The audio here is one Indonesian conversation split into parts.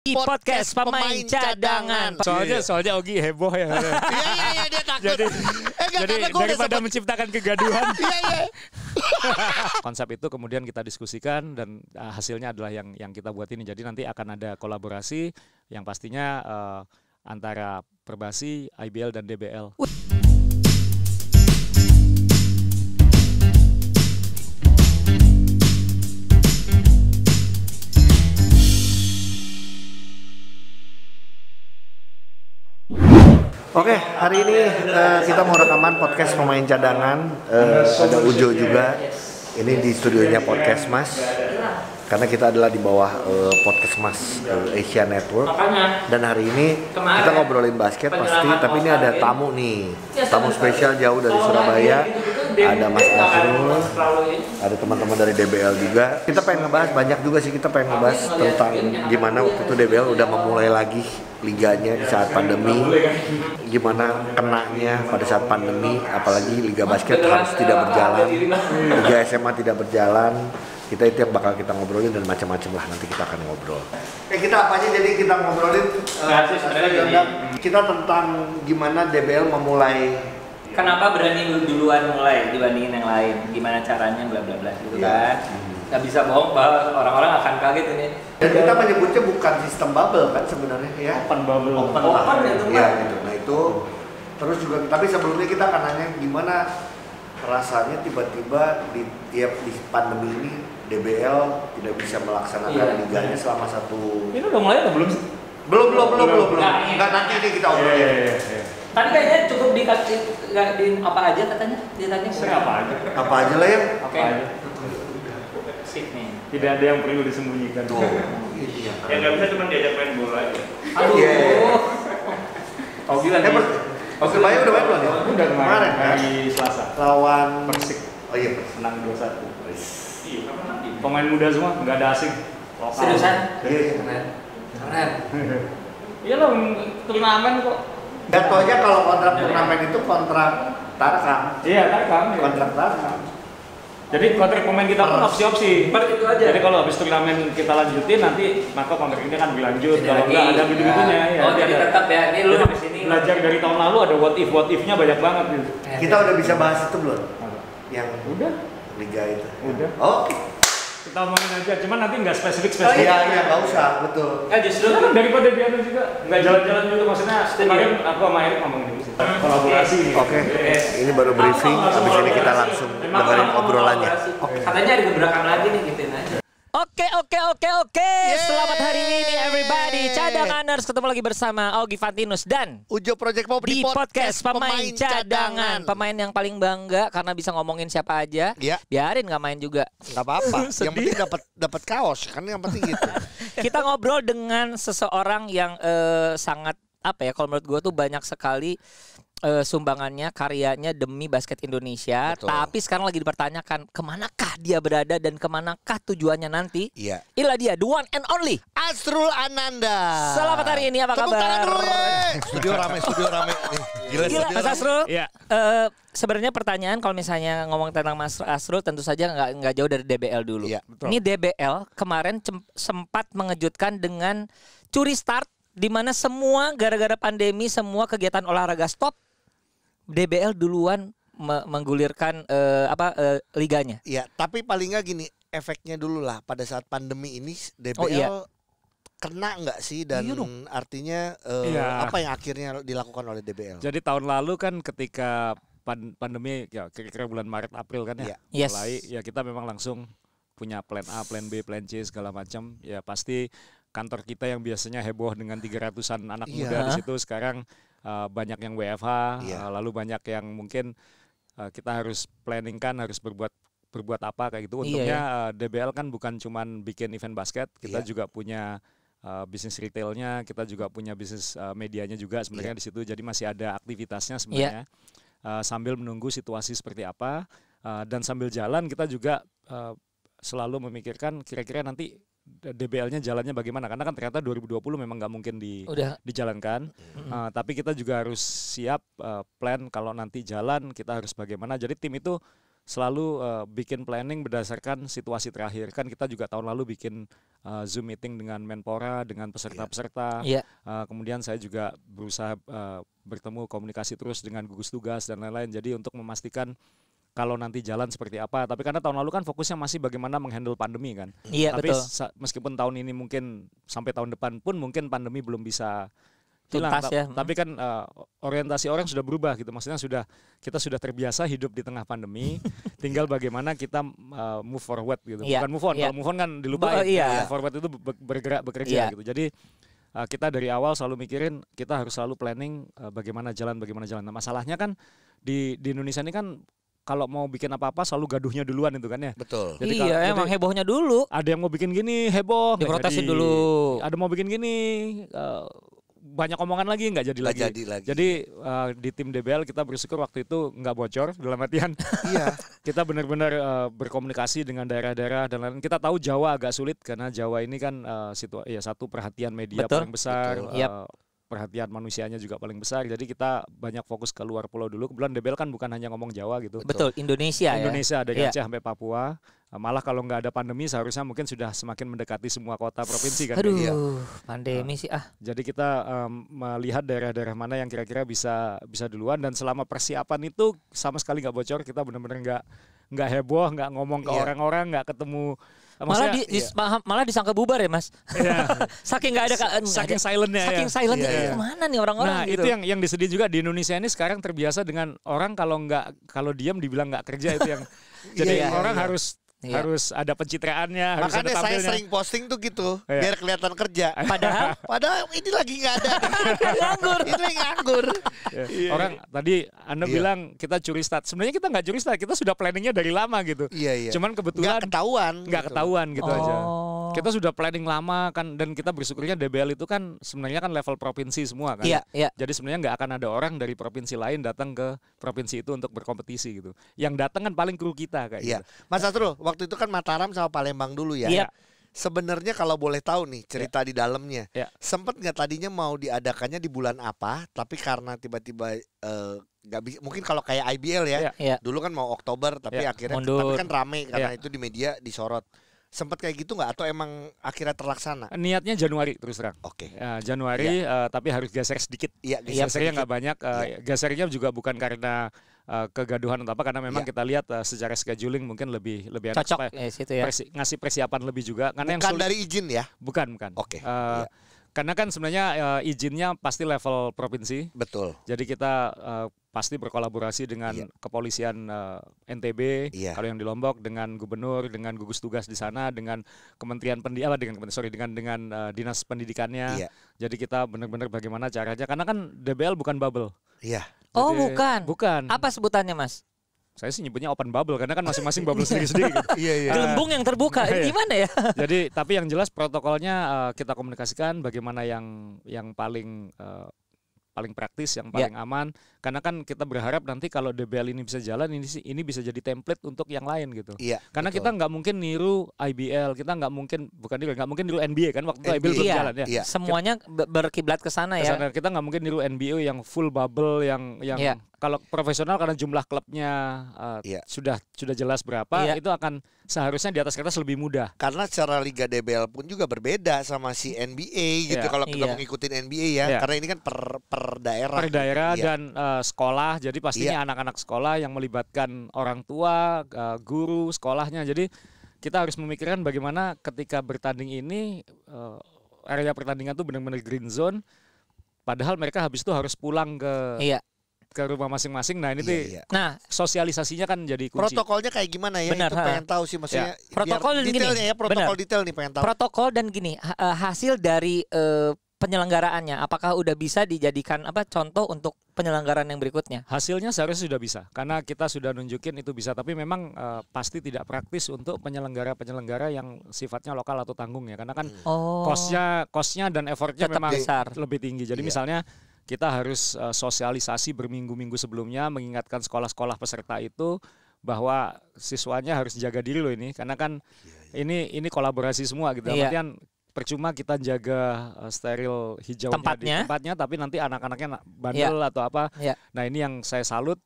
Di podcast pemain cadangan. Soalnya Ogi heboh ya. Iya dia takut. Jadi daripada menciptakan kegaduhan. Iya. Konsep itu kemudian kita diskusikan dan hasilnya adalah yang kita buat ini. Jadi nanti akan ada kolaborasi yang pastinya antara Perbasi, IBL dan DBL. Oke, hari ini kita mau rekaman podcast pemain cadangan. Ada Ujo juga. Ini di studionya Podcast Mas. Karena kita adalah di bawah Podcast Mas Asia Network. Dan hari ini kita ngobrolin basket pasti, tapi ini ada tamu nih. Tamu spesial jauh dari Surabaya. Ada Mas Asrul, ada teman-teman dari DBL juga. Kita pengen ngebahas banyak juga sih, kita pengen ngebahas tentang gimana waktu itu DBL udah memulai lagi liganya di saat pandemi, gimana kenanya pada saat pandemi, apalagi liga basket harus tidak berjalan, liga SMA tidak berjalan. Kita itu yang bakal kita ngobrolin dan macam-macam lah, nanti kita akan ngobrol. Kita apa aja jadi kita ngobrolin kita tentang gimana DBL memulai. Kenapa berani duluan mulai dibandingin yang lain? Gimana caranya bla bla bla gitu kan? Nggak bisa bohong bahwa orang-orang akan kaget ini. Dan kita menyebutnya bukan sistem bubble kan sebenarnya ya. Open bubble. Open itu kan. Ya, gitu. Nah itu terus juga, tapi sebelumnya kita akan nanya gimana rasanya tiba-tiba di pandemi ini DBL tidak bisa melaksanakan liganya selama satu. Ini udah mulai atau belum sih? Belum. Enggak, nanti ini kita obrolin. Tadi kayaknya cukup dikasih di apa aja katanya? Ditanya Apa aja? Apa aja lah ya? Oke. Sip nih. Tidak ada yang perlu disembunyikan. Tuh. Ya nggak bisa cuma diajak main bola aja. Aduh. Oh gila nih. Persebaya udah main belum ya? Udah kemarin kan? Hari Selasa. Lawan Persik. Oh iya, Menang 2-1. Iya, pemain muda semua, nggak ada asing. Seriusan? Iya. Keren. Iya loh, turnamen kok. Jatuhnya kalau kontrak turnamen itu kontrak Tarkam. Iya, Tarkam. Kontrak Tarkam. Jadi kontrak pemain kita pun opsi-opsi. Itu aja. Jadi kalau habis turnamen kita lanjutin nanti maka kontrak ini kan dilanjut. Kalau nggak ada begitu-begitunya ya. Oh, jadi tetap ya. Ini lu habis ini belajar dari tahun lalu ada what if-nya banyak banget gitu. Kita udah bisa bahas itu belum? Yang Udah. liga itu. Udah. Oke. Kita omongin aja, cuman nanti nggak spesifik. Iya, nggak usah, betul. justru Kan daripada dia juga nggak jalan-jalan juga, maksudnya kemarin aku sama Erik ngomong dulu sih. Kolaborasi. Oke. Ini baru briefing, habis ini kita langsung dengerin obrolannya. Katanya ada gebrakan lagi nih, gituin aja. Oke. Selamat hari ini everybody. Cadanganers ketemu lagi bersama Augie Fantinus dan Ujo Project Pop di podcast pemain cadangan. Pemain yang paling bangga karena bisa ngomongin siapa aja. Iya. Biarin nggak main juga. Nggak apa-apa. Yang penting dapat kaos, kan yang penting gitu. Kita ngobrol dengan seseorang yang sangat apa ya? Kalau menurut gue tuh banyak sekali sumbangannya, karyanya demi basket Indonesia. Betul. Tapi sekarang lagi dipertanyakan kemanakah dia berada dan kemanakah tujuannya nanti. Iya. Inilah dia, the one and only Asrul Ananda. Selamat hari ini, apa Tepuk kabar? tangan dulu ya. Studio rame. Gila Mas Asrul. Iya. Sebenarnya pertanyaan kalau misalnya ngomong tentang Mas Asrul tentu saja nggak jauh dari DBL dulu. Iya, betul. Ini DBL kemarin sempat mengejutkan dengan curi start di mana semua gara-gara pandemi semua kegiatan olahraga stop. DBL duluan menggulirkan liganya. Iya, tapi paling nggak gini, efeknya dulu lah pada saat pandemi ini DBL kena nggak sih, dan artinya apa yang akhirnya dilakukan oleh DBL? Jadi tahun lalu kan ketika pandemi ya kira-kira bulan Maret April kan ya. Yes. Mulai ya kita memang langsung punya plan A, plan B, plan C segala macam. Ya pasti kantor kita yang biasanya heboh dengan 300-an anak muda di situ sekarang banyak yang WFH, lalu banyak yang mungkin kita harus planning kan, harus berbuat apa kayak gitu. Untungnya DBL kan bukan cuman bikin event basket, kita juga punya bisnis retailnya, kita juga punya bisnis medianya juga sebenarnya di situ. Jadi masih ada aktivitasnya sebenarnya. Sambil menunggu situasi seperti apa, dan sambil jalan kita juga selalu memikirkan kira-kira nanti DBL-nya jalannya bagaimana, karena kan ternyata 2020 memang nggak mungkin dijalankan. Tapi kita juga harus siap plan kalau nanti jalan kita harus bagaimana. Jadi tim itu selalu bikin planning berdasarkan situasi terakhir. Kan kita juga tahun lalu bikin Zoom meeting dengan Menpora, dengan peserta-peserta. Kemudian saya juga berusaha bertemu komunikasi terus dengan gugus tugas dan lain-lain. Jadi untuk memastikan kalau nanti jalan seperti apa. Tapi karena tahun lalu kan fokusnya masih bagaimana menghandle pandemi kan. Iya, tapi betul. Meskipun tahun ini mungkin sampai tahun depan pun mungkin pandemi belum bisa hilang. Tuntas ya. Tapi kan orientasi orang sudah berubah gitu. Maksudnya kita sudah terbiasa hidup di tengah pandemi. Tinggal bagaimana kita move forward gitu. Bukan move on. Kalau move on kan dilupain. Forward itu bergerak bekerja gitu. Jadi kita dari awal selalu mikirin kita harus selalu planning bagaimana jalan. Nah, masalahnya kan di Indonesia ini kan kalau mau bikin apa-apa selalu gaduhnya duluan itu kan ya. Betul. Jadi emang hebohnya dulu. Ada yang mau bikin gini heboh, diprotesin dulu. Ada mau bikin gini banyak omongan lagi nggak jadi lagi. Jadi di tim DBL kita bersyukur waktu itu nggak bocor dalam artian. Kita benar-benar berkomunikasi dengan daerah-daerah dan lain. Kita tahu Jawa agak sulit karena Jawa ini kan satu perhatian media paling besar. Perhatian manusianya juga paling besar. Jadi kita banyak fokus ke luar pulau dulu. Kebetulan DBL kan bukan hanya ngomong Jawa gitu. Betul, Indonesia dari Aceh sampai Papua. Malah kalau nggak ada pandemi seharusnya mungkin sudah semakin mendekati semua kota provinsi kan. Pandemi sih Jadi kita melihat daerah-daerah mana yang kira-kira bisa duluan, dan selama persiapan itu sama sekali nggak bocor. Kita benar-benar nggak heboh, nggak ngomong ke orang-orang, nggak ketemu. Malah disangka bubar ya Mas. Saking nggak ada saking silentnya. Saking silentnya kemana nih orang-orang? Nah gitu. Itu yang disedih juga di Indonesia ini sekarang terbiasa dengan orang kalau diam dibilang nggak kerja itu yang jadi orang harus ada pencitraannya, harus ada tampilnya. Makanya saya sering posting tuh gitu, biar kelihatan kerja. Padahal ini lagi nggak ada. Nganggur. Ini nganggur. Orang tadi Anda bilang kita curi start. Sebenarnya kita nggak curi start, kita sudah planningnya dari lama gitu. Cuman kebetulan nggak ketahuan gitu aja. Kita sudah planning lama kan, dan kita bersyukurnya DBL itu kan sebenarnya kan level provinsi semua kan. Jadi sebenarnya nggak akan ada orang dari provinsi lain datang ke provinsi itu untuk berkompetisi gitu. Yang datang kan paling kru kita kayak gitu. Mas Asrul, waktu itu kan Mataram sama Palembang dulu ya. Sebenarnya kalau boleh tahu nih cerita di dalamnya, sempet nggak tadinya mau diadakannya di bulan apa, tapi karena tiba-tiba nggak bisa. Mungkin kalau kayak IBL ya, dulu kan mau Oktober, tapi akhirnya tapi kan rame karena itu di media disorot. Sempat kayak gitu nggak atau emang akhirnya terlaksana? Niatnya Januari terus terang. Januari tapi harus geser sedikit. Gesernya nggak banyak. Gesernya juga bukan karena kegaduhan atau apa, karena memang kita lihat secara scheduling mungkin lebih enak, cocok situ ya. Ngasih persiapan lebih juga. Karena bukan yang dari izin ya? Bukan. Karena kan sebenarnya izinnya pasti level provinsi. Betul. Jadi kita pasti berkolaborasi dengan kepolisian NTB, kalau yang di Lombok dengan gubernur, dengan gugus tugas di sana, dengan Kementerian Pendidikan, dengan dinas pendidikannya. Jadi kita benar-benar bagaimana caranya, karena kan DBL bukan bubble. Oh, Jadi, bukan. Apa sebutannya Mas? Saya sih nyebutnya open bubble karena kan masing-masing bubble sendiri-sendiri gitu. Gelembung yang terbuka. Gimana ya? Jadi tapi yang jelas protokolnya kita komunikasikan bagaimana yang paling praktis, yang paling aman, karena kan kita berharap nanti kalau DBL ini bisa jalan, ini bisa jadi template untuk yang lain gitu. Karena kita nggak mungkin niru IBL, kita nggak mungkin niru NBA kan waktu itu IBL berjalan ya. Semuanya berkiblat ke sana ya. Kita nggak mungkin niru NBA yang full bubble yang kalau profesional karena jumlah klubnya sudah jelas berapa, itu akan seharusnya di atas kertas lebih mudah. Karena secara Liga DBL pun juga berbeda sama si NBA gitu kalau kita mengikutin NBA ya. Karena ini kan per daerah. Per daerah dan sekolah, jadi pastinya anak-anak sekolah yang melibatkan orang tua, guru sekolahnya. Jadi kita harus memikirkan bagaimana ketika bertanding ini area pertandingan tuh benar-benar green zone. Padahal mereka habis itu harus pulang ke rumah masing-masing. Nah ini nah sosialisasinya kan jadi kunci. Protokolnya kayak gimana ya? Itu pengen tahu sih maksudnya. Protokol detailnya ya, protokol detail nih pengen tahu. Protokol dan gini, hasil dari penyelenggaraannya apakah udah bisa dijadikan contoh untuk penyelenggaraan yang berikutnya? Hasilnya seharusnya sudah bisa, karena kita sudah nunjukin itu bisa, tapi memang pasti tidak praktis untuk penyelenggara yang sifatnya lokal atau tanggung ya, karena kan kosnya dan effortnya memang besar, lebih tinggi. Jadi misalnya kita harus sosialisasi berminggu-minggu sebelumnya, mengingatkan sekolah-sekolah peserta itu bahwa siswanya harus jaga diri loh ini, karena kan ini kolaborasi semua gitu. Artian percuma kita jaga steril hijaunya di tempatnya, tapi nanti anak-anaknya bandel atau apa. Nah ini yang saya salut,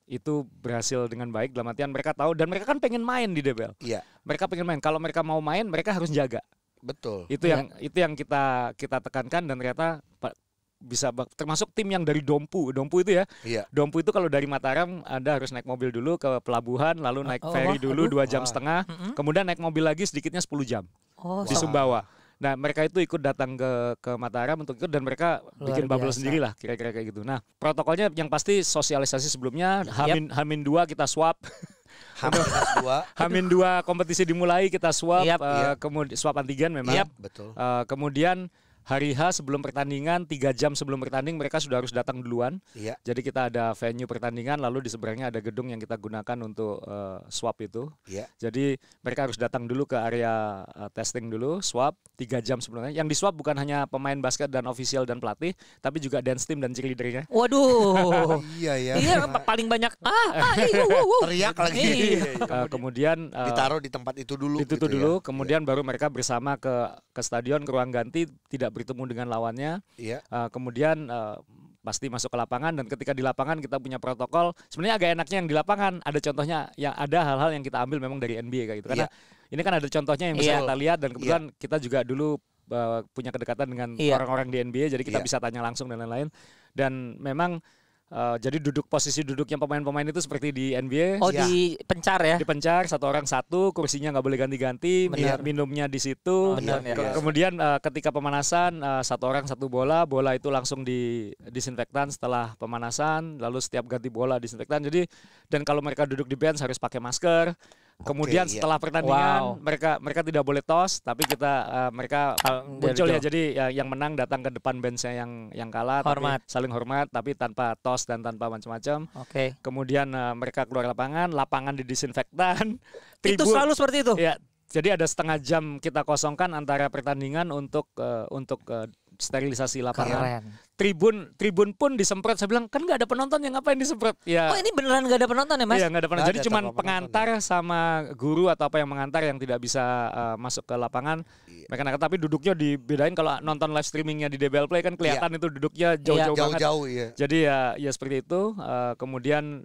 itu berhasil dengan baik, dalam artian mereka tahu dan mereka kan pengen main di DBL. Iya. Mereka pengen main. Kalau mereka mau main, mereka harus jaga. Betul. Itu yang kita tekankan dan ternyata bisa termasuk tim yang dari Dompu itu ya. Iya. Dompu itu kalau dari Mataram Anda harus naik mobil dulu ke pelabuhan, lalu naik ferry dulu 2 jam setengah, kemudian naik mobil lagi sedikitnya 10 jam di Sumbawa. Nah mereka itu ikut datang ke Mataram untuk ikut dan mereka bikin bubble sendiri lah kira-kira kayak gitu. Nah protokolnya yang pasti sosialisasi sebelumnya Hamin 2 kita swab. Hamin 2 kompetisi dimulai kita swab, kemudian swab antigen memang. Betul. Kemudian hari H sebelum pertandingan 3 jam sebelum pertanding mereka sudah harus datang duluan. Iya. Jadi kita ada venue pertandingan lalu di seberangnya ada gedung yang kita gunakan untuk swab itu. Iya. Jadi mereka harus datang dulu ke area testing dulu, swab 3 jam sebelumnya. Yang di swab bukan hanya pemain basket dan official dan pelatih, tapi juga dance team dan cheerleadernya. Waduh. Iya ya. Iya paling banyak teriak lagi. Kemudian ditaruh di tempat itu dulu. Ditutup gitu dulu, ya. kemudian baru mereka bersama ke stadion, ke ruang ganti, tidak bertemu dengan lawannya. Iya. Kemudian pasti masuk ke lapangan dan ketika di lapangan kita punya protokol. Sebenarnya agak enaknya yang di lapangan ada contohnya yang ada hal-hal yang kita ambil memang dari NBA kayak gitu. Karena ini kan ada contohnya yang bisa kita lihat dan kebetulan kita juga dulu punya kedekatan dengan orang-orang di NBA jadi kita bisa tanya langsung dan lain-lain. Dan memang jadi posisi duduknya pemain-pemain itu seperti di NBA. Dipencar ya? Dipencar, 1 orang 1, kursinya nggak boleh ganti-ganti, minumnya di situ. Kemudian ketika pemanasan 1 orang 1 bola itu langsung disinfektan setelah pemanasan, lalu setiap ganti bola disinfektan. Jadi dan kalau mereka duduk di bench harus pakai masker. Kemudian setelah pertandingan mereka tidak boleh tos, tapi mereka muncul ya. Jadi yang menang datang ke depan benchnya yang kalah, tapi saling hormat, tapi tanpa tos dan tanpa macam-macam. Kemudian mereka keluar lapangan didisinfektan. Itu selalu seperti itu. Ya, jadi ada setengah jam kita kosongkan antara pertandingan untuk sterilisasi lapangan. Tribun pun disemprot. Saya bilang kan nggak ada penonton yang ngapain disemprot? Ya. Oh ini beneran nggak ada penonton ya Mas? Iya nggak ada penonton. Jadi cuma pengantar sama guru atau apa yang mengantar yang tidak bisa masuk ke lapangan. Mereka tapi duduknya dibedain. Kalau nonton live streamingnya di DBL Play kan kelihatan itu duduknya jauh-jauh banget. Jadi ya seperti itu. Kemudian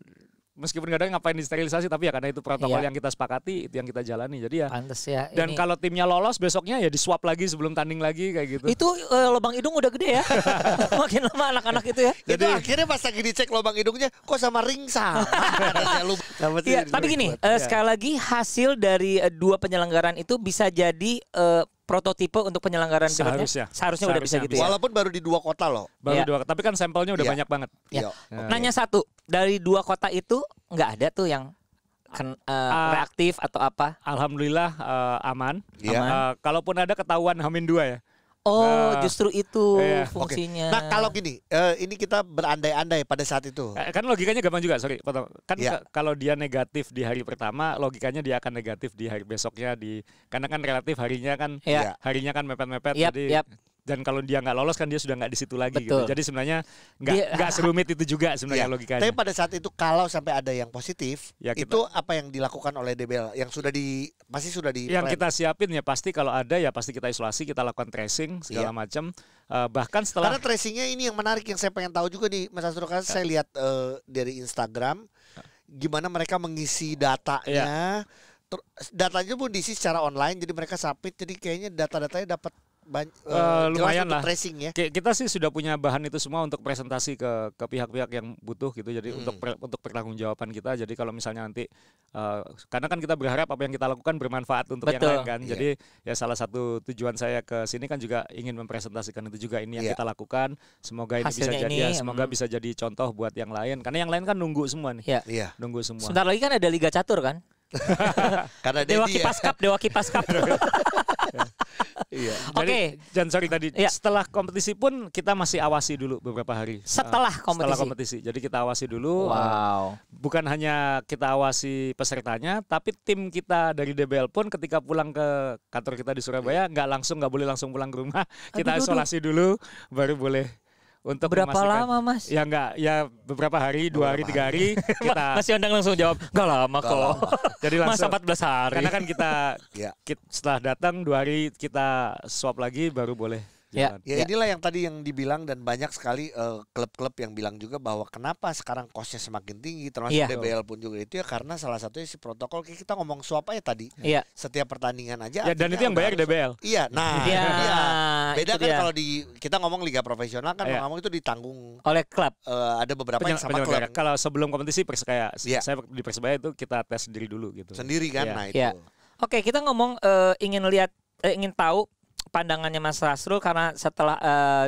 meskipun kadang ngapain disterilisasi tapi ya karena itu protokol yang kita sepakati, itu yang kita jalani. Jadi ya. Pantes ya. Dan kalau timnya lolos besoknya ya diswab lagi sebelum tanding lagi kayak gitu. Itu lubang hidung udah gede ya. Makin lama anak-anak itu ya. Jadi akhirnya pas lagi dicek lubang hidungnya kok sama ring sama. Iya, tapi gini, sekali lagi hasil dari 2 penyelenggaraan itu bisa jadi prototipe untuk penyelenggaraan berikutnya. Seharusnya udah bisa gitu ya. Walaupun baru di 2 kota loh. Baru 2 kota, tapi kan sampelnya udah banyak banget. Nanya satu, dari 2 kota itu nggak ada tuh yang reaktif atau apa? Alhamdulillah aman. Kalaupun ada ketahuan Hamin 2 ya. Oh, justru itu fungsinya. Nah, kalau gini, ini kita berandai-andai pada saat itu. Kan logikanya gampang juga, Kan kalau dia negatif di hari pertama, logikanya dia akan negatif di hari besoknya karena kan relatif harinya kan mepet-mepet. Jadi dan kalau dia nggak lolos kan dia sudah nggak di situ lagi gitu. Jadi sebenarnya nggak serumit itu juga sebenarnya logikanya. Tapi pada saat itu kalau sampai ada yang positif, itu apa yang dilakukan oleh DBL yang pasti sudah di yang kita siapin ya pasti kalau ada ya pasti kita isolasi, kita lakukan tracing segala macam. Bahkan setelah karena tracingnya ini yang menarik yang saya pengen tahu juga nih Mas Asro, karena saya lihat dari Instagram gimana mereka mengisi datanya. Datanya pun diisi secara online, jadi mereka submit, jadi kayaknya data-datanya dapat lumayan lah. Tracing ya. Kita sih sudah punya bahan itu semua untuk presentasi ke pihak-pihak yang butuh gitu. Jadi untuk pertanggungjawaban kita. Jadi kalau misalnya nanti karena kan kita berharap apa yang kita lakukan bermanfaat untuk yang lain kan. Jadi ya salah satu tujuan saya ke sini kan juga ingin mempresentasikan itu juga ini yang kita lakukan. Semoga ini semoga bisa jadi contoh buat yang lain. Karena yang lain kan nunggu semua nih. Nunggu semua. Sebentar lagi kan ada Liga Catur kan? Karena Dewa Kipas Cup. Oke. Dan sorry tadi setelah kompetisi pun kita masih awasi dulu beberapa hari. Setelah kompetisi. Jadi kita awasi dulu. Bukan hanya kita awasi pesertanya, tapi tim kita dari DBL pun ketika pulang ke kantor kita di Surabaya nggak boleh langsung pulang ke rumah. Kita isolasi dulu, baru boleh. Untuk berapa lama Mas? Ya enggak, ya beberapa hari, 2 hari, 3 hari kita. Mas Yondang langsung jawab, enggak lama kok. Jadi langsung 14 hari. Karena kan kita setelah datang 2 hari kita swab lagi baru boleh. jalan. Ya inilah yang tadi yang dibilang dan banyak sekali klub-klub yang bilang juga bahwa kenapa sekarang cost-nya semakin tinggi termasuk DBL pun juga itu ya karena salah satunya si protokol kita ngomong swab aja tadi. Setiap pertandingan aja. Ya, dan itu yang bayar DBL. Iya, nah iya. Beda kan kalau kita ngomong liga profesional kan ngomong itu ditanggung oleh klub. Ada beberapa yang sama klub. Kalau sebelum kompetisi kayak saya di Persebaya itu kita tes sendiri dulu gitu. Sendiri kan, nah itu. Oke, kita ngomong ingin tahu pandangannya Mas Rasrul karena setelah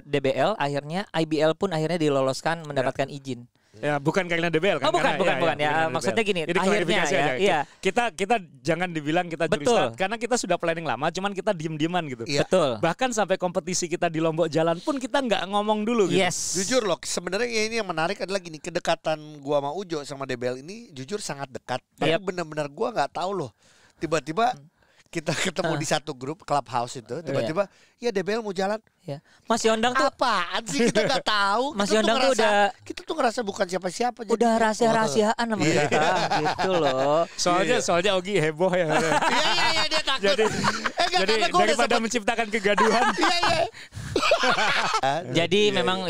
DBL akhirnya IBL pun akhirnya diloloskan mendapatkan izin. Ya bukan karena DBL kan? Oh bukan. Ya, maksudnya gini. Jadi akhirnya ya. Kita jangan dibilang kita juri start karena kita sudah planning lama, cuman kita diem-dieman gitu. Betul. Bahkan sampai kompetisi kita di Lombok Jalan pun kita nggak ngomong dulu gitu. Yes. Jujur loh, sebenarnya ini yang menarik adalah gini, kedekatan gua sama Ujo sama DBL ini jujur sangat dekat. Tapi benar-benar gua nggak tahu loh. Tiba-tiba kita ketemu di satu grup Clubhouse itu, tiba-tiba ya DBL mau jalan. Ya. Mas Yondang tuh apaan sih kita nggak tahu. Mas Yondang tuh kita tuh ngerasa bukan siapa-siapa. Udah rahasia-rahasiaan sama kita gitu loh. Soalnya Ogi heboh ya. Iya dia takut. Jadi daripada menciptakan kegaduhan. Iya. Jadi memang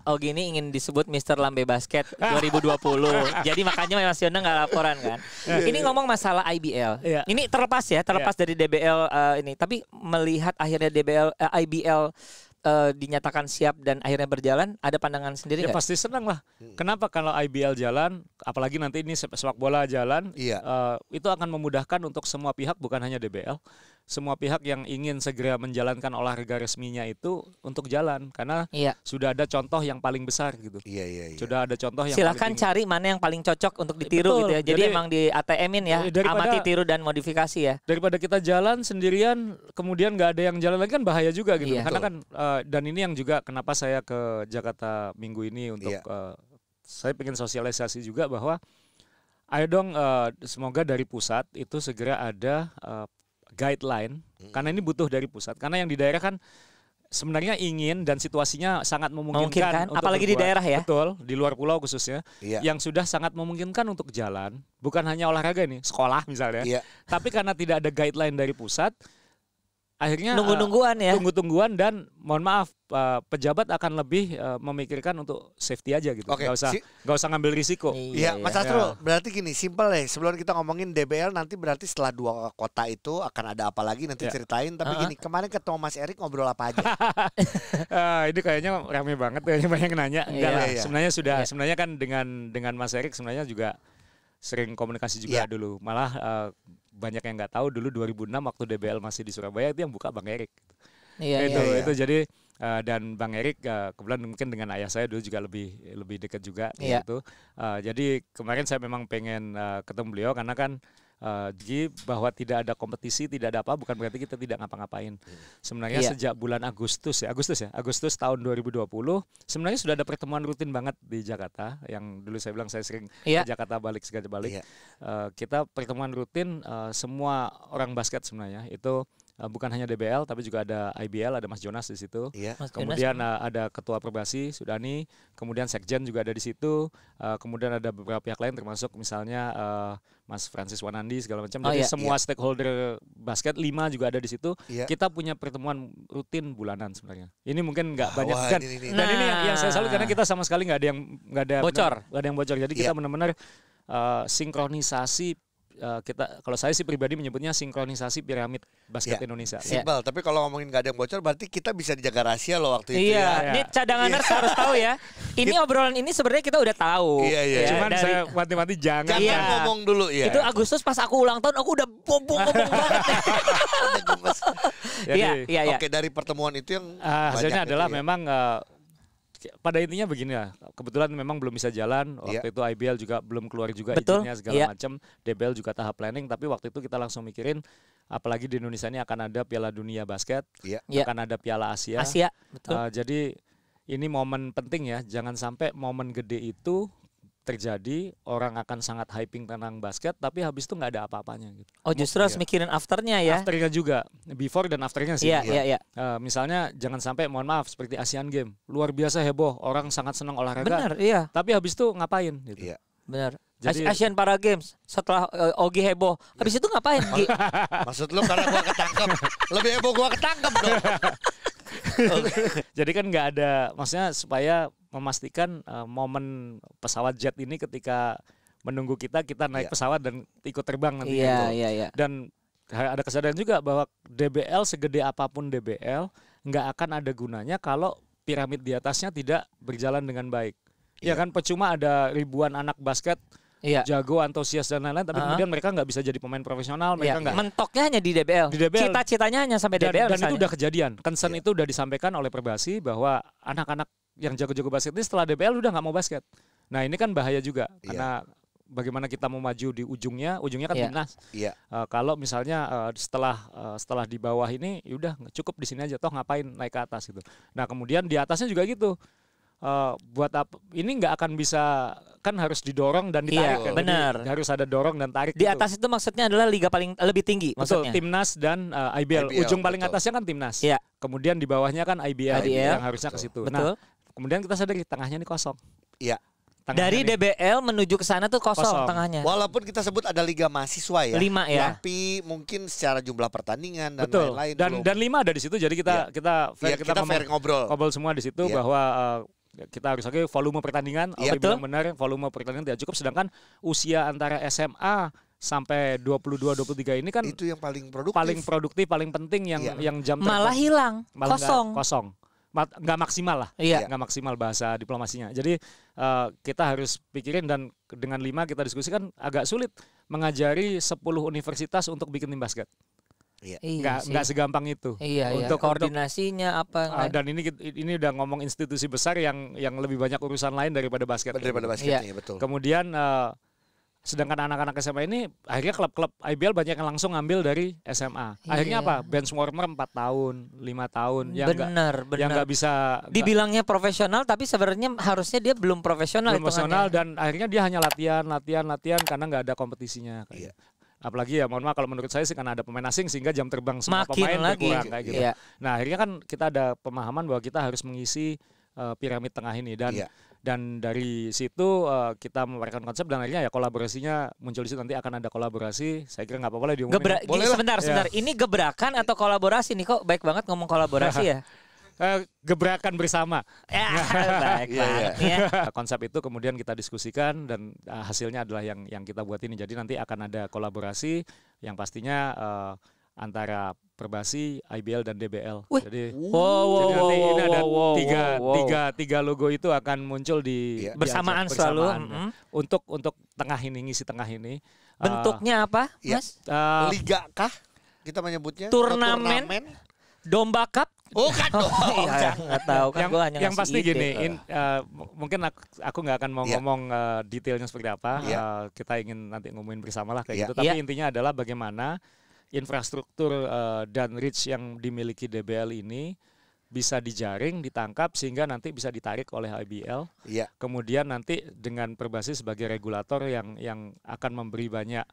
Ogi ini ingin disebut Mr. Lambe Basket 2020. Jadi makanya Mas Yondang nggak laporan kan. Ini ngomong masalah IBL. Ini terlepas dari DBL ini. Tapi melihat akhirnya IBL dinyatakan siap dan akhirnya berjalan, ada pandangan sendiri nggak? Ya pasti senang lah. Kenapa kalau IBL jalan, apalagi nanti ini sepak bola jalan, itu akan memudahkan untuk semua pihak, bukan hanya DBL. Semua pihak yang ingin segera menjalankan olahraga resminya itu untuk jalan, karena sudah ada contoh yang paling besar gitu. Iya. Sudah ada contoh yang silakan cari mana yang paling cocok untuk ditiru gitu ya. Jadi emang di ATM-in ya, amati, tiru dan modifikasi ya. Daripada kita jalan sendirian, kemudian nggak ada yang jalan lagi kan bahaya juga gitu. Karena kan dan ini yang juga kenapa saya ke Jakarta minggu ini untuk saya pengen sosialisasi juga bahwa ayo dong semoga dari pusat itu segera ada guideline karena ini butuh dari pusat, karena yang di daerah kan sebenarnya ingin dan situasinya sangat memungkinkan untuk apalagi di daerah ya. Betul, di luar pulau khususnya yang sudah sangat memungkinkan untuk jalan, bukan hanya olahraga ini, sekolah misalnya. Tapi karena tidak ada guideline dari pusat, akhirnya tunggu-tungguan dan mohon maaf pejabat akan lebih memikirkan untuk safety aja gitu. Nggak usah ngambil risiko. Iya, Mas Astro, berarti gini, simpel ya. Sebelum kita ngomongin DBL nanti berarti setelah 2 kota itu akan ada apa lagi nanti ceritain. Tapi gini, kemarin ketemu Mas Erik ngobrol apa aja? Ini kayaknya rame banget, kayaknya banyak nanya. Enggak lah. Sebenarnya kan dengan Mas Erik sebenarnya juga sering komunikasi juga dulu. Malah banyak yang nggak tahu dulu 2006 waktu DBL masih di Surabaya itu yang buka Bang Erik. Itu jadi dan Bang Erik kebetulan mungkin dengan ayah saya dulu juga lebih dekat juga gitu. Jadi kemarin saya memang pengen ketemu beliau karena kan jadi bahwa tidak ada kompetisi, tidak ada apa, bukan berarti kita tidak ngapa-ngapain. Sebenarnya sejak bulan Agustus tahun 2020 sebenarnya sudah ada pertemuan rutin banget di Jakarta. Yang dulu saya bilang saya sering ke Jakarta balik. Kita pertemuan rutin semua orang basket sebenarnya itu bukan hanya DBL tapi juga ada IBL, ada Mas Jonas di situ. Kemudian ada Ketua Perbasi Sudani, kemudian Sekjen juga ada di situ. Kemudian ada beberapa pihak lain termasuk misalnya Mas Francis Wanandi segala macam. Jadi semua stakeholder basket 5 juga ada di situ. Kita punya pertemuan rutin bulanan sebenarnya. Ini mungkin nggak banyak kan. Dan ini yang saya salut karena kita sama sekali nggak ada yang bocor. Jadi kita benar-benar sinkronisasi. Kalau saya sih pribadi menyebutnya sinkronisasi piramid basket Indonesia. Simpel, tapi kalau ngomongin gak ada yang bocor berarti kita bisa dijaga rahasia loh waktu itu Ini cadanganers harus tahu ya. Ini obrolan ini sebenarnya kita udah tahu. Cuman saya mati-mati jangan ngomong dulu ya. Itu Agustus pas aku ulang tahun aku udah ngomong banget. Oke, dari pertemuan itu yang hasilnya adalah memang pada intinya begini ya, kebetulan memang belum bisa jalan waktu itu. IBL juga belum keluar juga izinnya segala macam, DBL juga tahap planning, tapi waktu itu kita langsung mikirin apalagi di Indonesia ini akan ada Piala Dunia Basket, akan ada Piala Asia. Jadi ini momen penting ya, jangan sampai momen gede itu terjadi, orang akan sangat hyping tentang basket tapi habis itu nggak ada apa-apanya gitu. Justru harus mikirin afternya ya. Afternya juga, before dan afternya sih. Misalnya jangan sampai mohon maaf seperti Asian Games, luar biasa heboh, orang sangat senang olahraga. Benar, tapi habis itu ngapain gitu. Benar. Jadi Asian Para Games setelah Ogi heboh, habis itu ngapain Gi? Maksud lu karena gua ketangkep, lebih heboh gua ketangkep dong. Jadi kan nggak ada, maksudnya supaya memastikan momen pesawat jet ini ketika menunggu kita naik pesawat dan ikut terbang nanti. Iya. Dan ada kesadaran juga bahwa DBL segede apapun DBL nggak akan ada gunanya kalau piramid di atasnya tidak berjalan dengan baik. Ya kan, percuma ada ribuan anak basket jago, antusias dan lain-lain, tapi kemudian mereka nggak bisa jadi pemain profesional, mereka nggak. Mentoknya hanya di DBL. Cita-citanya hanya sampai DBL. Dan itu udah kejadian. Concern itu udah disampaikan oleh Perbasi bahwa anak-anak yang jago-jago basket ini setelah DBL udah nggak mau basket. Nah ini kan bahaya juga karena bagaimana kita mau maju di ujungnya kan timnas. Kalau misalnya setelah di bawah ini, yaudah cukup di sini aja, toh ngapain naik ke atas gitu. Nah kemudian di atasnya juga gitu. Buat apa ini nggak akan bisa, kan harus didorong dan ditarik kan. Benar. Harus ada dorong dan tarik di atas itu maksudnya adalah liga paling lebih tinggi maksudnya. Timnas dan IBL. Ujung paling atasnya kan timnas. Kemudian di bawahnya kan IBL. Yang harusnya ke situ. Nah, kemudian kita sadari tengahnya ini kosong. Dari DBL menuju ke sana tuh kosong tengahnya. Walaupun kita sebut ada liga mahasiswa ya. 5 ya. Tapi mungkin secara jumlah pertandingan dan lain-lain. Dan 5 ada di situ. Jadi kita fair ngobrol semua di situ bahwa kita harus volume pertandingan, bilang benar, volume pertandingan tidak cukup, sedangkan usia antara SMA sampai 22-23 ini kan itu yang paling produktif, paling penting yang jam malah hilang, kosong. Nggak maksimal lah, nggak maksimal bahasa diplomasinya. Jadi kita harus pikirin, dan dengan 5 kita diskusikan agak sulit mengajari 10 universitas untuk bikin tim basket. Nggak segampang itu. Untuk koordinasinya apa? Dan ini udah ngomong institusi besar yang lebih banyak urusan lain daripada basket. Betul. Kemudian sedangkan anak-anak SMA ini akhirnya klub-klub IBL banyak yang langsung ngambil dari SMA. Akhirnya apa? Bench warmer 4 tahun, 5 tahun yang nggak bisa dibilangnya profesional, tapi sebenarnya harusnya dia belum profesional. Dan akhirnya dia hanya latihan karena nggak ada kompetisinya. Apalagi mohon maaf kalau menurut saya sih, karena ada pemain asing sehingga jam terbang semua pemain berkurang kayak gitu. Nah akhirnya kan kita ada pemahaman bahwa kita harus mengisi piramid tengah ini, dan dari situ kita menawarkan konsep, dan akhirnya kolaborasinya muncul di situ. Nanti akan ada kolaborasi, saya kira nggak apa-apa lah diumumin. Sebentar, ini gebrakan atau kolaborasi nih, kok baik banget ngomong kolaborasi ya. Gebrakan bersama. Baik banget. Konsep itu kemudian kita diskusikan, dan hasilnya adalah yang kita buat ini. Jadi nanti akan ada kolaborasi yang pastinya antara Perbasi, IBL dan DBL. Jadi nanti ini ada tiga logo itu akan muncul bersamaan selalu untuk tengah ini, ngisi tengah ini. Bentuknya apa, Mas? Liga kah kita menyebutnya? Turnamen? Domba Cup? Bukan dong. Nggak tahu kan, yang pasti gini, mungkin aku nggak akan mau ngomong detailnya seperti apa. Kita ingin nanti ngomongin bersama lah kayak gitu. Tapi intinya adalah bagaimana infrastruktur dan reach yang dimiliki DBL ini bisa dijaring, ditangkap sehingga nanti bisa ditarik oleh IBL. Kemudian nanti dengan Perbasi sebagai regulator yang akan memberi banyak.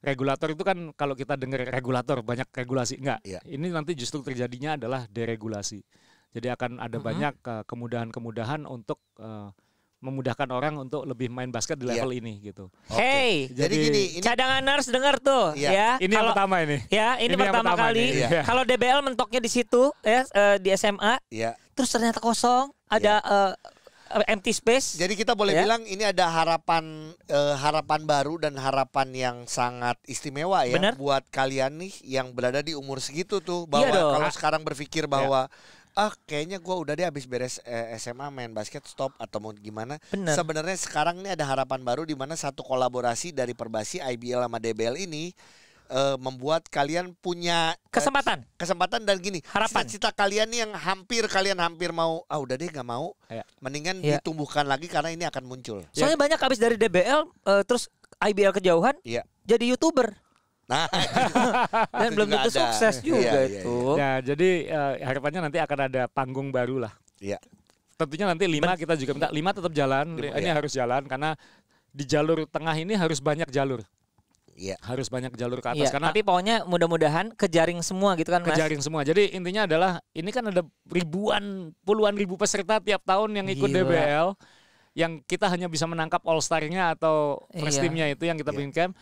Regulator itu kan kalau kita dengar regulator banyak regulasi, enggak. Ini nanti justru terjadinya adalah deregulasi. Jadi akan ada banyak kemudahan-kemudahan untuk memudahkan orang untuk lebih main basket di level ini gitu. Jadi gini, cadanganers dengar tuh ya. Ini yang pertama ini. Ini pertama kali. Kalau DBL mentoknya di situ di SMA. Terus ternyata kosong, ada empty space. Jadi kita boleh bilang ini ada harapan baru dan harapan yang sangat istimewa ya. Buat kalian nih yang berada di umur segitu tuh, bahwa kalau sekarang berpikir bahwa kayaknya gue udah deh habis beres SMA main basket stop atau mau gimana. Sebenarnya sekarang ini ada harapan baru di mana satu kolaborasi dari Perbasi, IBL sama DBL ini membuat kalian punya kesempatan dan gini, harapan. Cita-cita kalian nih yang kalian hampir mau udah deh nggak mau, mendingan ditumbuhkan lagi karena ini akan muncul. Soalnya banyak habis dari DBL terus IBL kejauhan jadi YouTuber. Nah, dan belum tentu sukses juga itu. Ya, jadi harapannya nanti akan ada panggung baru lah. Tentunya nanti 5 kita juga minta 5 tetap jalan. Ini harus jalan karena di jalur tengah ini harus banyak jalur. Harus banyak jalur ke atas karena tapi pokoknya mudah-mudahan kejaring semua gitu kan, Mas. Kejaring semua. Jadi intinya adalah ini kan ada puluhan ribu peserta tiap tahun yang ikut DBL, yang kita hanya bisa menangkap all star-nya atau first team-nya itu yang kita bikin camp.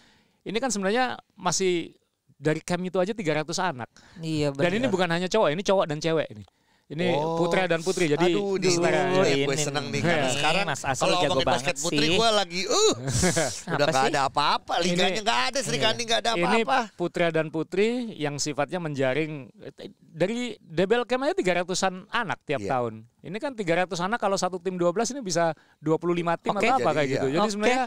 Ini kan sebenarnya masih dari camp itu aja 300 anak. Benar. Dan ini bukan hanya cowok, ini cowok dan cewek ini. Ini putra dan putri, jadi aduh, gue seneng nih karena sekarang kalau ngomongin basket putri gue lagi udah gak ada apa-apa, liganya gak ada, Sri Kandi gak ada apa-apa. Ini putra dan putri yang sifatnya menjaring dari DBL Camp aja 300-an anak tiap tahun. Ini kan 300 anak kalau satu tim 12 ini bisa 25 tim atau apa kayak gitu. Jadi sebenarnya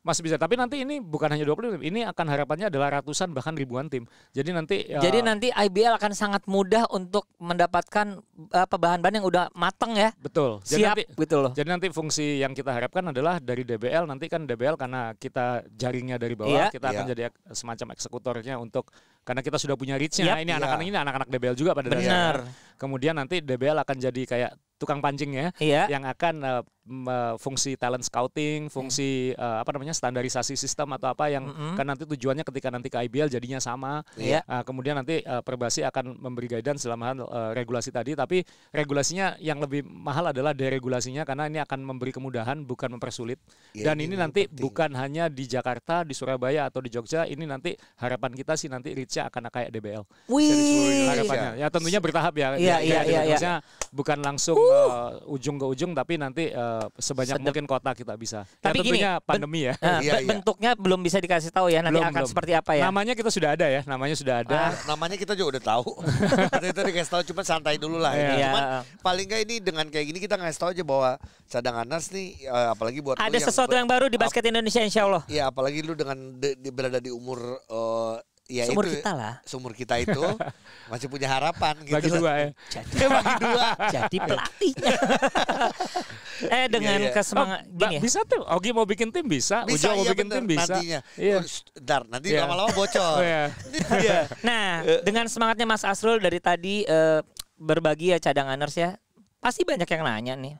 masih bisa, tapi nanti ini bukan hanya 20 tim, ini akan harapannya adalah ratusan bahkan ribuan tim. Jadi nanti IBL akan sangat mudah untuk mendapatkan bahan-bahan yang udah mateng ya. Betul. Siap gitu loh. Jadi nanti fungsi yang kita harapkan adalah dari DBL, nanti kan DBL karena kita jaringnya dari bawah, kita akan jadi semacam eksekutornya untuk, karena kita sudah punya reach-nya. Ini anak-anak ini anak-anak DBL juga pada dasarnya. Kemudian nanti DBL akan jadi kayak tukang pancing ya, yang akan fungsi talent scouting, fungsi standarisasi sistem atau apa yang kan nanti tujuannya ketika nanti ke IBL jadinya sama. Kemudian nanti Perbasi akan memberi guidance dalam hal regulasi tadi, tapi regulasinya yang lebih mahal adalah deregulasinya karena ini akan memberi kemudahan bukan mempersulit. Dan ini nanti bukan hanya di Jakarta, di Surabaya atau di Jogja, ini nanti harapan kita sih nanti reach-nya akan kayak DBL. Harapannya. Ya tentunya bertahap ya. Maksudnya bukan langsung ujung ke ujung, tapi nanti sebanyak mungkin kota kita bisa. Tapi tentunya pandemi ya. Bentuknya belum bisa dikasih tahu ya, nanti akan seperti apa ya. Namanya kita sudah ada ya, namanya sudah ada. Namanya kita juga udah tahu. Itu dikasih tahu, cuma santai dulu lah. Cuman paling nggak ini dengan kayak gini kita ngasih tahu aja bahwa cadanganers nih, apalagi buat ada sesuatu yang baru di basket Indonesia insya Allah. Iya, apalagi lu dengan berada di umur seumur kita lah. Seumur kita itu masih punya harapan gitu. Bagi dua ya. Jadi pelatihnya. Dengan kesemangat gini ya. Bisa tuh. Ogi mau bikin tim bisa. Ujo mau bikin tim bisa. Nantinya. Nanti lama-lama bocor. Nah, dengan semangatnya Mas Asrul dari tadi berbagi ya cadanganers ya. Pasti banyak yang nanya nih.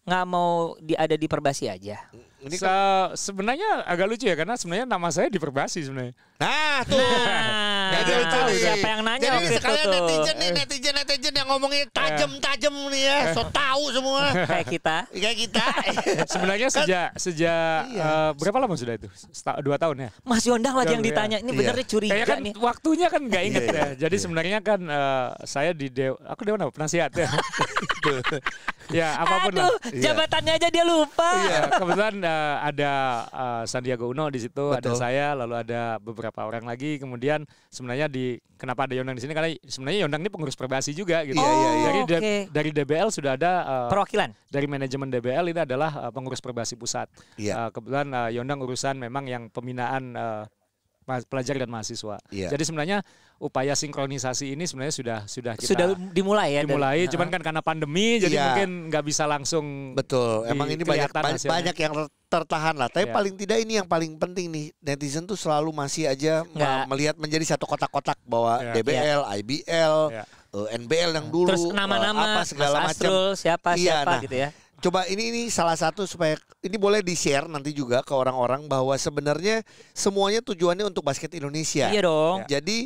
Nggak mau ada di Perbasi aja. Ini sebenarnya agak lucu ya, karena sebenarnya nama saya di Perbasi sebenarnya. Nah tuh, jadi tahu siapa yang nanya waktu itu tuh. Netizen yang ngomongnya tajam nih ya, so tahu semua. Kayak kita. Sebenarnya sejak berapa lama sudah itu? 2 tahun ya. Mas Yondang lagi yang ditanya, ini benernya curiga kayak kan nih. Waktunya kan nggak inget ya. Jadi sebenarnya kan saya aku Dewan apa? Penasihat ya. Ya apapun lah. Jabatannya aja dia lupa. Kebetulan ada Sandiaga Uno di situ, ada saya, lalu ada beberapa orang lagi. Kemudian sebenarnya kenapa ada Yondang di sini, karena sebenarnya Yondang ini pengurus Perbasi juga gitu. Dari DBL sudah ada perwakilan. Dari manajemen DBL ini adalah pengurus Perbasi pusat. Kebetulan Yondang urusan memang yang pembinaan pelajar dan mahasiswa. Jadi sebenarnya upaya sinkronisasi ini sebenarnya sudah dimulai ya. Cuman kan karena pandemi jadi mungkin nggak bisa langsung. Betul. Emang ini banyak yang tertahan lah. Tapi paling tidak ini yang paling penting nih, netizen tuh selalu masih aja melihat menjadi satu kotak-kotak bahwa DBL, IBL, NBL yang dulu, terus nama-nama segala Mas Asrul, siapa gitu ya. Coba ini salah satu supaya ini boleh di-share nanti juga ke orang-orang bahwa sebenarnya semuanya tujuannya untuk basket Indonesia. Iya dong. Jadi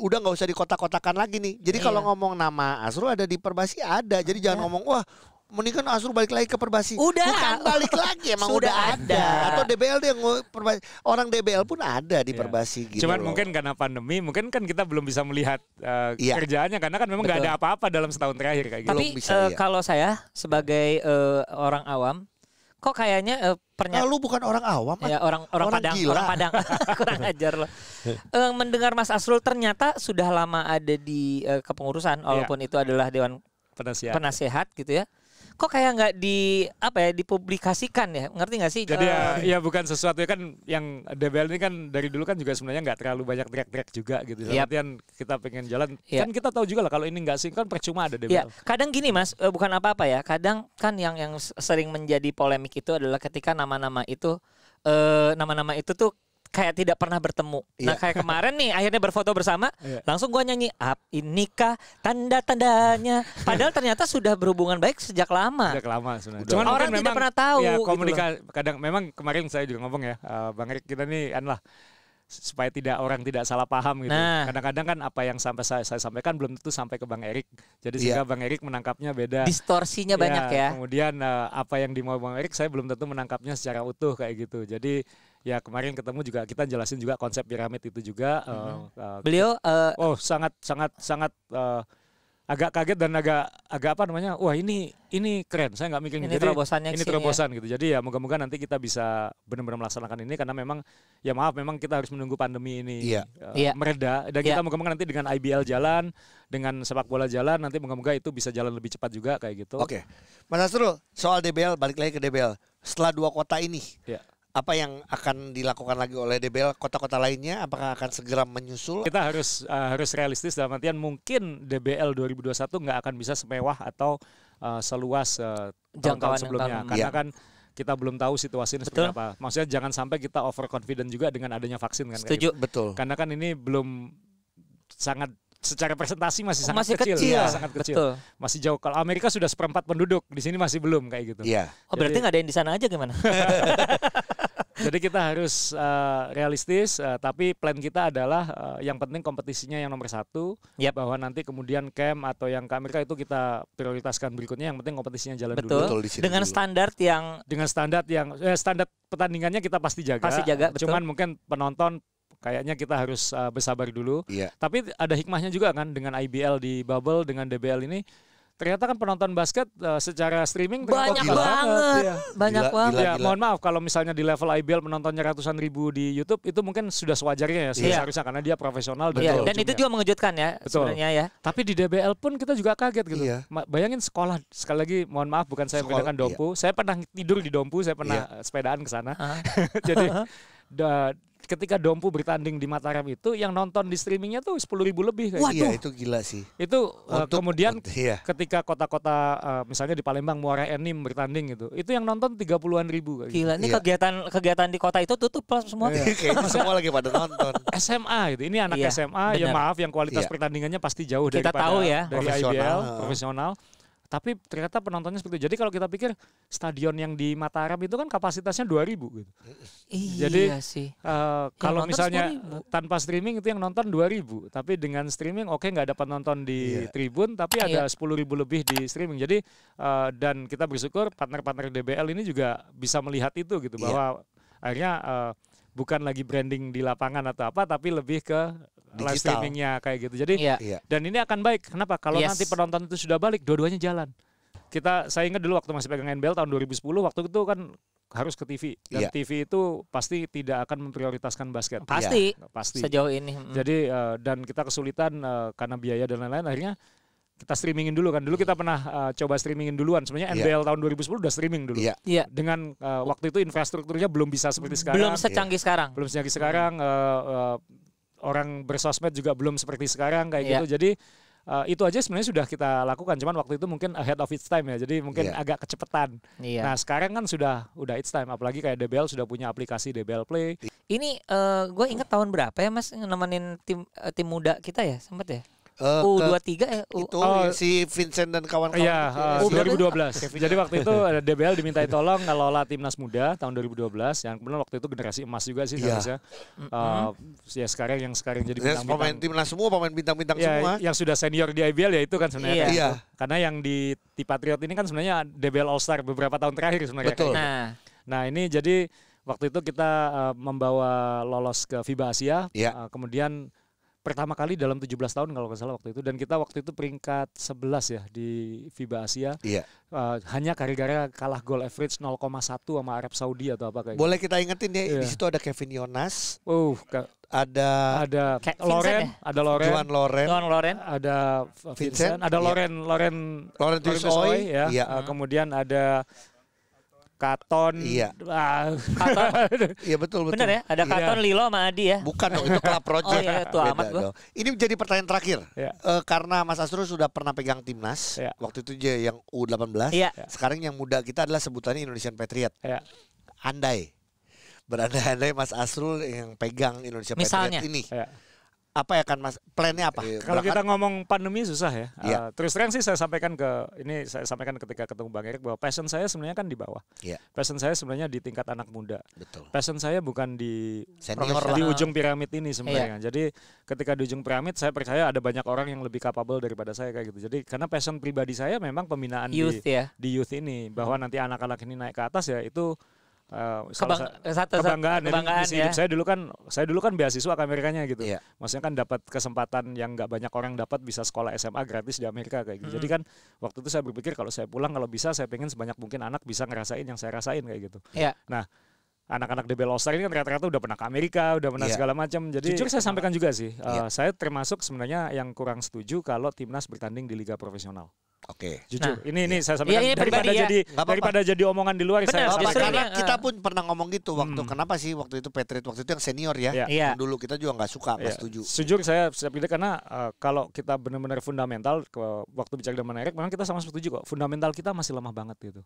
udah nggak usah dikotak-kotakan lagi nih. Jadi kalau ngomong nama Asrul ada di Perbasi ada. Jadi jangan ngomong wah mendingan Asrul balik lagi ke Perbasi. Bukan balik lagi, emang udah ada. Atau DBL dia orang DBL pun ada di Perbasi gitu. Cuman mungkin karena pandemi, mungkin kan kita belum bisa melihat kerjaannya karena kan memang nggak ada apa-apa dalam setahun terakhir kayak gitu. Tapi kalau saya sebagai orang awam, kok kayaknya pernyataan lu bukan orang awam ya, orang Padang, gila. orang Padang. Kurang ajar loh. Mendengar Mas Asrul ternyata sudah lama ada di kepengurusan, walaupun itu adalah Dewan Penasehat gitu ya. Kok kayak nggak dipublikasikan ya, ngerti nggak sih? Jadi ya bukan sesuatu kan yang DBL ini kan dari dulu kan juga sebenarnya nggak terlalu banyak track juga gitu. Artian kita pengen jalan, kan kita tahu juga lah kalau ini nggak sinkron percuma ada DBL. Kadang gini Mas, bukan apa-apa ya. Kadang kan yang sering menjadi polemik itu adalah ketika nama-nama itu tuh kayak tidak pernah bertemu. Nah kayak kemarin nih akhirnya berfoto bersama, langsung gua nyanyi inikah tanda-tandanya. Padahal ternyata sudah berhubungan baik sejak lama. Sebenarnya. Cuman orang tidak pernah tahu. Ya komunikasi gitu kadang memang kemarin saya juga ngomong ya, Bang Erik kita nih supaya orang tidak salah paham gitu. Kadang-kadang kan apa yang saya sampaikan belum tentu sampai ke Bang Erik. Jadi sehingga Bang Erik menangkapnya beda. Distorsinya banyak ya. Kemudian apa yang dimau Bang Erik saya belum tentu menangkapnya secara utuh kayak gitu. Jadi ya kemarin ketemu juga kita jelasin juga konsep piramid itu juga. Beliau sangat agak kaget dan agak apa namanya, wah ini keren, saya nggak mikir Ini gitu. terobosannya Ini terobosan gitu. Jadi ya moga-moga nanti kita bisa benar-benar melaksanakan ini karena memang ya maaf memang kita harus menunggu pandemi ini mereda dan kita moga-moga nanti dengan IBL jalan, dengan sepak bola jalan, nanti moga-moga itu bisa jalan lebih cepat juga kayak gitu. Oke. Mas Asrul, soal DBL, balik lagi ke DBL. Setelah 2 kota ini, apa yang akan dilakukan lagi oleh DBL kota-kota lainnya? Apakah akan segera menyusul? Kita harus realistis dalam artian mungkin DBL 2021 nggak akan bisa semewah atau seluas tahun-tahun sebelumnya karena kan kita belum tahu situasinya seperti apa. Maksudnya jangan sampai kita overconfident juga dengan adanya vaksin kan. Setuju. Gitu. Betul. Karena kan ini belum sangat secara presentasi masih sangat masih kecil. Ya, sangat kecil. Betul. Masih jauh. Kalau Amerika sudah 1/4 penduduk, di sini masih belum kayak gitu. Iya. Oh, berarti nggak ada yang di sana aja gimana? Jadi kita harus realistis, tapi plan kita adalah yang penting kompetisinya yang nomor 1, bahwa nanti kemudian camp atau yang ke Amerika itu kita prioritaskan berikutnya. Yang penting kompetisinya jalan dulu. Betul. Dengan standar yang standar pertandingannya kita pasti jaga. Betul. Cuman mungkin penonton kayaknya kita harus bersabar dulu. Tapi ada hikmahnya juga kan dengan IBL di bubble dengan DBL ini. Ternyata kan penonton basket secara streaming banyak banget. Banyak banget. Ya, mohon maaf kalau misalnya di level IBL penontonnya ratusan ribu di YouTube itu mungkin sudah sewajarnya ya seharusnya karena dia profesional dan itu juga mengejutkan ya sebenarnya ya. Tapi di DBL pun kita juga kaget gitu. Bayangin sekolah, sekali lagi mohon maaf bukan saya membedakan Dompu. Saya pernah tidur di Dompu, saya pernah sepedaan ke sana. Jadi ketika Dompu bertanding di Mataram itu yang nonton di streamingnya tuh 10.000 lebih kayak gitu. Iya, itu gila sih. Itu kemudian ketika kota-kota misalnya di Palembang Muara Enim bertanding gitu. Itu yang nonton 30-an ribu kayak gila, gitu. ini kegiatan di kota itu tutup semua. Kayaknya semua lagi pada nonton. SMA gitu. Ini anak SMA ya maaf yang kualitas pertandingannya pasti jauh kita daripada tahu ya dari IBL profesional. Tapi ternyata penontonnya seperti itu. Jadi kalau kita pikir stadion yang di Mataram itu kan kapasitasnya 2.000 gitu. Jadi kalau misalnya tanpa streaming itu yang nonton 2.000. Tapi dengan streaming nggak dapat nonton di tribun, tapi ada 10.000 lebih di streaming. Jadi dan kita bersyukur partner-partner DBL ini juga bisa melihat itu gitu bahwa akhirnya bukan lagi branding di lapangan atau apa, tapi lebih ke live streamingnya kayak gitu. Jadi dan ini akan baik. Kenapa? Kalau nanti penonton itu sudah balik, dua-duanya jalan. Saya ingat dulu waktu masih pegang NBL tahun 2010, waktu itu kan harus ke TV. Dan TV itu pasti tidak akan memprioritaskan basket. Pasti. Sejauh ini. Jadi dan kita kesulitan karena biaya dan lain-lain. Akhirnya kita streamingin dulu kan. Dulu kita pernah coba streamingin duluan. Sebenarnya NBL tahun 2010 udah streaming dulu. Dengan waktu itu infrastrukturnya belum bisa seperti sekarang. Belum secanggih sekarang. Orang bersosmed juga belum seperti sekarang kayak gitu. Jadi itu aja sebenarnya sudah kita lakukan. Cuman waktu itu mungkin ahead of its time ya. Jadi mungkin agak kecepetan. Nah sekarang kan udah it's time. Apalagi kayak DBL sudah punya aplikasi DBL Play. Ini gue ingat tahun berapa ya Mas nemenin tim muda kita ya, sempat ya? U23 ya? Itu si Vincent dan kawan-kawan. Iya, 2012. Jadi waktu itu DBL dimintai tolong ngelola timnas muda tahun 2012. Yang kemudian waktu itu generasi emas juga sih seharusnya. Ya sekarang jadi bintang-bintang. Pemain timnas semua, pemain bintang-bintang semua. Yang sudah senior di IBL ya itu kan sebenarnya. Karena yang di Patriot ini kan sebenarnya DBL All Star beberapa tahun terakhir sebenarnya. Betul. Nah ini jadi waktu itu kita membawa lolos ke FIBA Asia. Kemudian pertama kali dalam 17 tahun kalau nggak salah waktu itu, dan kita waktu itu peringkat 11 ya di FIBA Asia. Hanya gara-gara kalah goal average 0,1 sama Arab Saudi atau apa kayak. Boleh kita ingetin ya, di situ ada Kevin Yonas. Ada Loren, ada Loren, ada Vincent, ada Loren Tuisoy ya. Kemudian ada Katon. Katon. Iya betul. Benar ya? Ada Katon, Lilo sama Adi ya? Bukan dong, itu Club Project. Itu amat gua. Ini menjadi pertanyaan terakhir. Karena Mas Asrul sudah pernah pegang timnas. Waktu itu yang U18. Sekarang yang muda kita adalah sebutannya Indonesian Patriot. Berandai-andai Mas Asrul yang pegang Indonesian Patriot ini. Apa ya kan Mas, plannya apa? Kalau kita ngomong pandemi susah ya. Terus terang sih saya sampaikan ketika ketemu Bang Erik bahwa passion saya sebenarnya kan di bawah. Passion saya sebenarnya di tingkat anak muda. Passion saya bukan di senior di ujung piramid ini sebenarnya. Jadi ketika di ujung piramid saya percaya ada banyak orang yang lebih capable daripada saya kayak gitu. Jadi karena passion pribadi saya memang pembinaan di youth ini, bahwa nanti anak-anak ini naik ke atas ya itu kebanggaan di hidup saya dulu kan beasiswa ke Amerikanya gitu. Maksudnya kan dapat kesempatan yang nggak banyak orang dapat, bisa sekolah SMA gratis di Amerika kayak gitu. Jadi kan waktu itu saya berpikir kalau saya pulang, kalau bisa saya pengen sebanyak mungkin anak bisa ngerasain yang saya rasain kayak gitu. Nah, anak-anak DBL All Star ini kan rata-rata udah pernah ke Amerika, udah pernah segala macam. Jadi jujur saya sampaikan juga sih, saya termasuk sebenarnya yang kurang setuju kalau timnas bertanding di liga profesional. Oke. Jujur, ini saya sampaikan daripada jadi omongan di luar. Karena kita pun pernah ngomong gitu waktu kenapa sih waktu itu Patriot waktu itu yang senior ya. Dulu kita juga nggak suka, nggak setuju. Jujur saya pilih karena kalau kita benar-benar fundamental waktu bicara dengan Erik, memang kita sama setuju kok. Fundamental kita masih lemah banget gitu.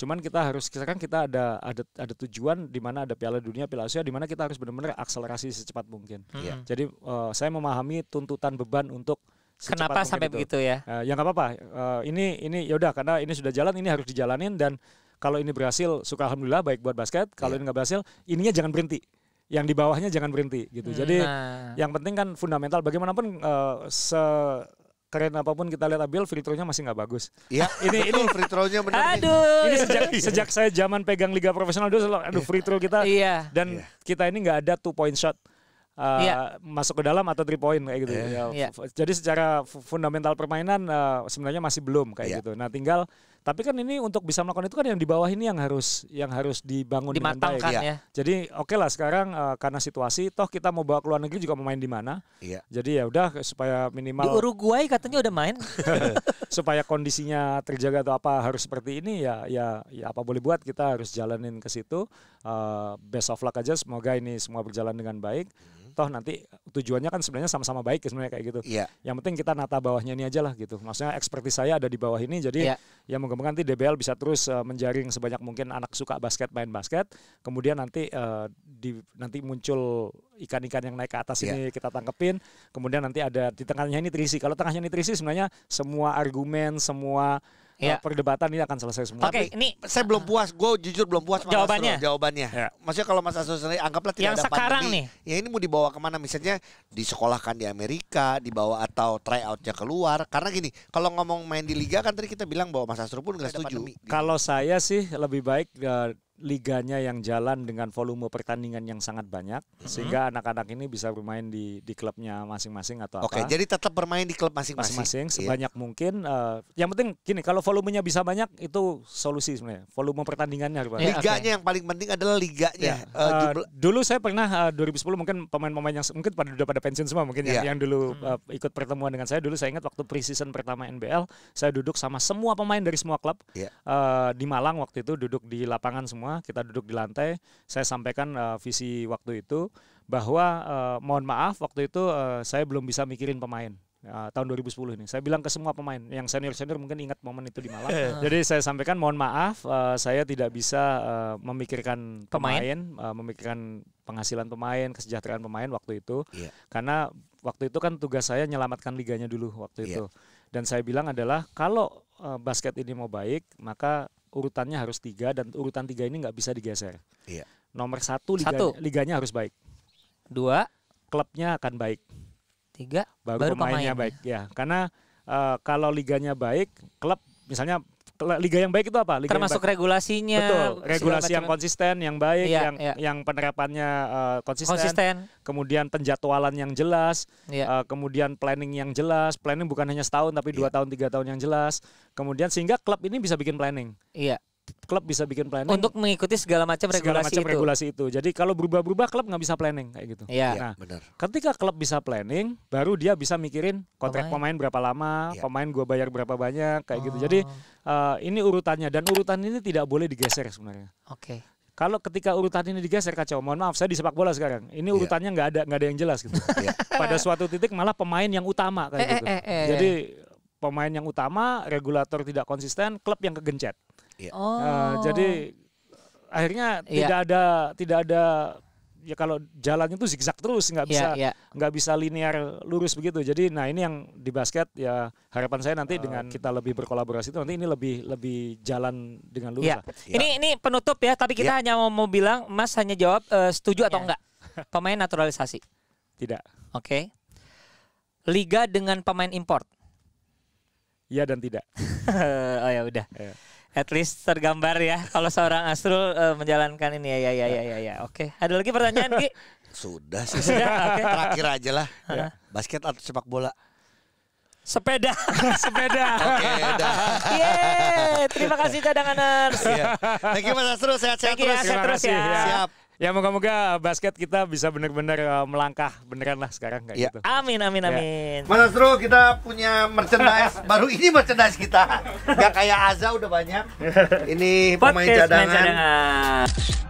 Cuman sekarang kita ada tujuan di mana ada Piala Dunia, Piala Asia, di mana kita harus benar-benar akselerasi secepat mungkin. Jadi saya memahami tuntutan beban untuk kenapa sampai begitu ya? Ya nggak apa-apa. Ini yaudah karena ini sudah jalan, ini harus dijalanin, dan kalau ini berhasil, syukur alhamdulillah, baik buat basket. Kalau ini nggak berhasil, ininya jangan berhenti. Yang di bawahnya jangan berhenti gitu. Jadi yang penting kan fundamental. Bagaimanapun keren apapun kita lihat Abil, free throw-nya masih nggak bagus. Iya. ini free throw-nya benar. Ini sejak saya zaman pegang liga profesional dulu, free throw kita. Dan kita ini nggak ada 2-point shot. Masuk ke dalam atau 3 point kayak gitu. Jadi secara fundamental permainan sebenarnya masih belum kayak gitu. Nah, tinggal tapi kan ini untuk bisa melakukan itu kan yang di bawah ini yang harus dibangun dengan baik. Jadi oke lah sekarang karena situasi toh kita mau bawa ke luar negeri juga mau main di mana. Jadi ya udah supaya minimal di Uruguay katanya udah main. Supaya kondisinya terjaga atau apa harus seperti ini ya apa boleh buat, kita harus jalanin ke situ. Best of luck aja, semoga ini semua berjalan dengan baik. Toh nanti tujuannya kan sebenarnya sama-sama baik sebenarnya kayak gitu. Yang penting kita nata bawahnya ini aja lah gitu. Maksudnya expertise saya ada di bawah ini, jadi ya moga-moga nanti DBL bisa terus menjaring sebanyak mungkin anak suka basket, main basket. Kemudian nanti muncul ikan-ikan yang naik ke atas ini kita tangkepin. Kemudian nanti ada di tengahnya ini terisi. Kalau tengahnya ini terisi sebenarnya semua argumen, semua perdebatan ini akan selesai semua. Oke, ini saya belum puas. Gue jujur belum puas jawabannya. Maksudnya kalau Mas Asro sendiri anggaplah tidak yang ada sekarang pandemi. Ya ini mau dibawa kemana? Misalnya disekolahkan di Amerika, dibawa atau tryoutnya keluar. Karena gini, kalau ngomong main di liga kan tadi kita bilang bahwa Mas Asro pun nggak setuju. Kalau saya sih lebih baik liganya yang jalan dengan volume pertandingan yang sangat banyak, sehingga anak-anak ini bisa bermain di klubnya masing-masing atau apa. Oke, jadi tetap bermain di klub masing-masing sebanyak mungkin. Yang penting gini, kalau volumenya bisa banyak itu solusi sebenarnya. Volume pertandingannya harus banyak. Liganya yang paling penting adalah liganya. Dulu saya pernah 2010 mungkin pemain-pemain yang mungkin udah pada pensiun semua mungkin yang dulu ikut pertemuan dengan saya. Dulu saya ingat waktu pre-season pertama NBL, saya duduk sama semua pemain dari semua klub di Malang waktu itu, duduk di lapangan semua. Kita duduk di lantai, saya sampaikan visi waktu itu bahwa mohon maaf waktu itu saya belum bisa mikirin pemain. Tahun 2010 ini saya bilang ke semua pemain yang senior mungkin ingat momen itu di Malang. Jadi saya sampaikan mohon maaf saya tidak bisa memikirkan pemain, memikirkan penghasilan pemain, kesejahteraan pemain waktu itu. Karena waktu itu kan tugas saya nyelamatkan liganya dulu waktu itu. Dan saya bilang adalah kalau basket ini mau baik, maka urutannya harus 3 dan urutan 3 ini nggak bisa digeser. Nomor 1 liganya harus baik. 2 klubnya akan baik. 3 baru pemainnya baik ya. Karena kalau liganya baik, klub misalnya liga yang baik itu apa? Liga termasuk regulasinya. Betul, regulasi yang konsisten, yang baik, yang penerapannya konsisten. Kemudian penjadwalan yang jelas, kemudian planning yang jelas. Planning bukan hanya setahun tapi 2 tahun, 3 tahun yang jelas. Kemudian sehingga klub ini bisa bikin planning. Klub bisa bikin planning untuk mengikuti segala macam regulasi itu. Jadi kalau berubah-berubah klub nggak bisa planning kayak gitu. Nah, ketika klub bisa planning, baru dia bisa mikirin kontrak pemain berapa lama, pemain gua bayar berapa banyak kayak gitu. Jadi ini urutannya, dan urutan ini tidak boleh digeser sebenarnya. Kalau ketika urutan ini digeser kacau. Mohon maaf, saya di sepak bola sekarang. Ini urutannya nggak ada yang jelas gitu. Pada suatu titik malah pemain yang utama kayak gitu. Jadi pemain yang utama, regulator tidak konsisten, klub yang kegencet. Jadi akhirnya tidak ada ya kalau jalannya itu zigzag terus, nggak bisa linear lurus begitu. Jadi nah ini yang di basket ya harapan saya nanti dengan kita lebih berkolaborasi itu nanti ini lebih jalan dengan lurus. Ini penutup ya, tapi kita hanya mau bilang Mas hanya jawab setuju atau enggak pemain naturalisasi. Tidak. Liga dengan pemain import. Iya dan tidak. Oh ya udah. At least tergambar ya kalau seorang Asrul menjalankan ini ya. Oke. Ada lagi pertanyaan Ki? Sudah sih. Sudah, oke. Terakhir aja lah. Basket atau sepak bola? Sepeda. Oke, dah. Yeay, terima kasih cadanganers. Thank you Mas Asrul, sehat-sehat Thank you, terus. sehat terus ya. Siap. Ya moga-moga basket kita bisa benar-benar melangkah beneran lah sekarang kayak gitu. Amin. Mas Asrul, kita punya merchandise baru. Ini merchandise kita. Gak kayak Aza udah banyak. Ini pemain Podcast cadangan. cadangan.